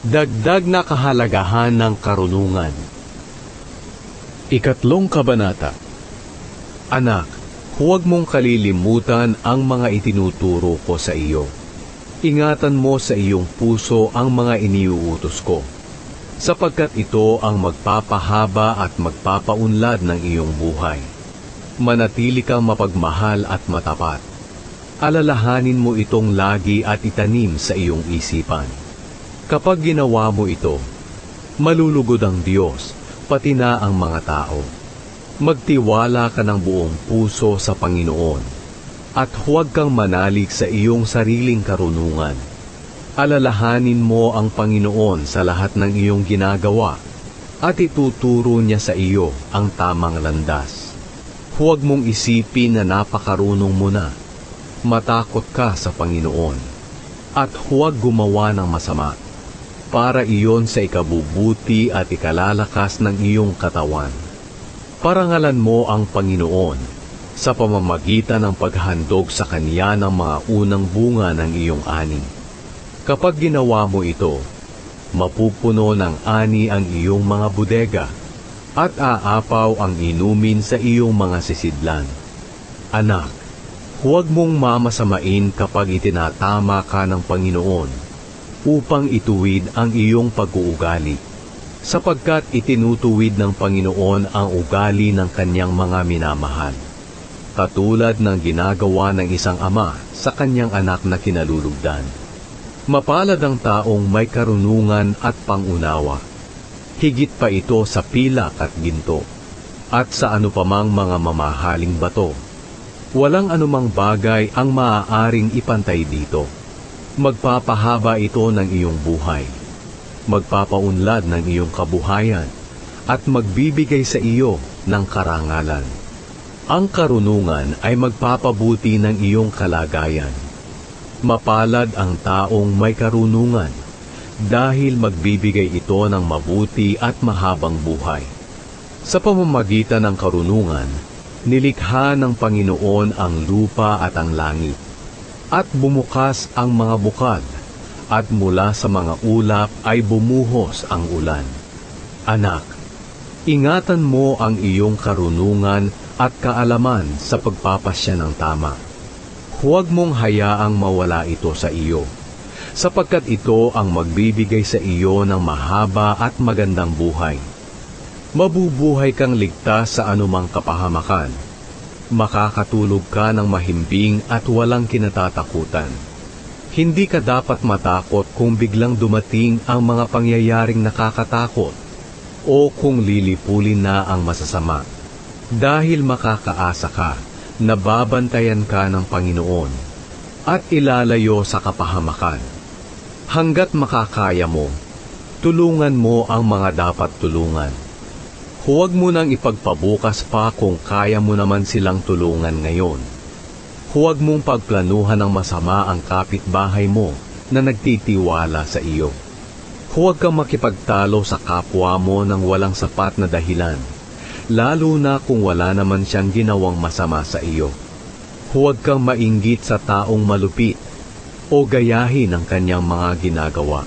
Dagdag na kahalagahan ng karunungan. Ikatlong kabanata. Anak, huwag mong kalilimutan ang mga itinuturo ko sa iyo. Ingatan mo sa iyong puso ang mga iniuutos ko, sapagkat ito ang magpapahaba at magpapaunlad ng iyong buhay. Manatili kang mapagmahal at matapat. Alalahanin mo itong lagi at itanim sa iyong isipan. Kapag ginawa mo ito, malulugod ang Diyos, pati na ang mga tao. Magtiwala ka ng buong puso sa Panginoon, at huwag kang manalig sa iyong sariling karunungan. Alalahanin mo ang Panginoon sa lahat ng iyong ginagawa, at ituturo niya sa iyo ang tamang landas. Huwag mong isipin na napakarunong mo na. Matakot ka sa Panginoon, at huwag gumawa ng masama, para iyon sa ikabubuti at ikalalakas ng iyong katawan. Parangalan mo ang Panginoon sa pamamagitan ng paghandog sa Kanya ng mga unang bunga ng iyong ani. Kapag ginawa mo ito, mapupuno ng ani ang iyong mga bodega, at aapaw ang inumin sa iyong mga sisidlan. Anak, huwag mong mamasamain kapag itinatama ka ng Panginoon, upang ituwid ang iyong pag-uugali, sapagkat itinutuwid ng Panginoon ang ugali ng kanyang mga minamahal, katulad ng ginagawa ng isang ama sa kanyang anak na kinalulugdan. Mapalad ang taong may karunungan at pangunawa, higit pa ito sa pilak at ginto, at sa anupamang mga mamahaling bato. Walang anumang bagay ang maaaring ipantay dito. Magpapahaba ito ng iyong buhay, magpapaunlad ng iyong kabuhayan, at magbibigay sa iyo ng karangalan. Ang karunungan ay magpapabuti ng iyong kalagayan. Mapalad ang taong may karunungan, dahil magbibigay ito ng mabuti at mahabang buhay. Sa pamamagitan ng karunungan, nilikha ng Panginoon ang lupa at ang langit, at bumukas ang mga bukal, at mula sa mga ulap ay bumuhos ang ulan. Anak, ingatan mo ang iyong karunungan at kaalaman sa pagpapasya ng tama. Huwag mong hayaang mawala ito sa iyo, sapagkat ito ang magbibigay sa iyo ng mahaba at magandang buhay. Mabubuhay kang ligtas sa anumang kapahamakan. Makakatulog ka ng mahimbing at walang kinatatakutan. Hindi ka dapat matakot kung biglang dumating ang mga pangyayaring nakakatakot o kung lilipulin na ang masasama. Dahil makakaasa ka na babantayan ka ng Panginoon at ilalayo sa kapahamakan. Hanggat makakaya mo, tulungan mo ang mga dapat tulungan. Huwag mo nang ipagpabukas pa kung kaya mo naman silang tulungan ngayon. Huwag mong pagplanuhan ng masama ang kapitbahay mo na nagtitiwala sa iyo. Huwag kang makipagtalo sa kapwa mo ng walang sapat na dahilan, lalo na kung wala naman siyang ginawang masama sa iyo. Huwag kang mainggit sa taong malupit o gayahin ang kanyang mga ginagawa,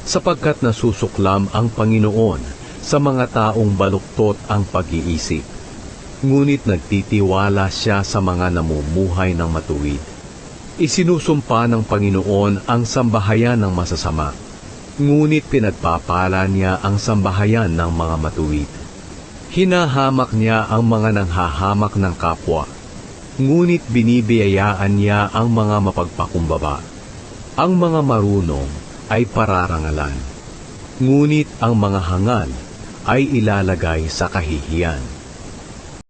sapagkat nasusuklam ang Panginoon sa mga taong baluktot ang pag-iisip, ngunit nagtitiwala siya sa mga namumuhay ng matuwid. Isinusumpa ng Panginoon ang sambahayan ng masasama, ngunit pinagpapala niya ang sambahayan ng mga matuwid. Hinahamak niya ang mga nanghahamak ng kapwa, ngunit binibiyayaan niya ang mga mapagpakumbaba. Ang mga marunong ay pararangalan, ngunit ang mga hangal ay ilalagay sa kahihiyan.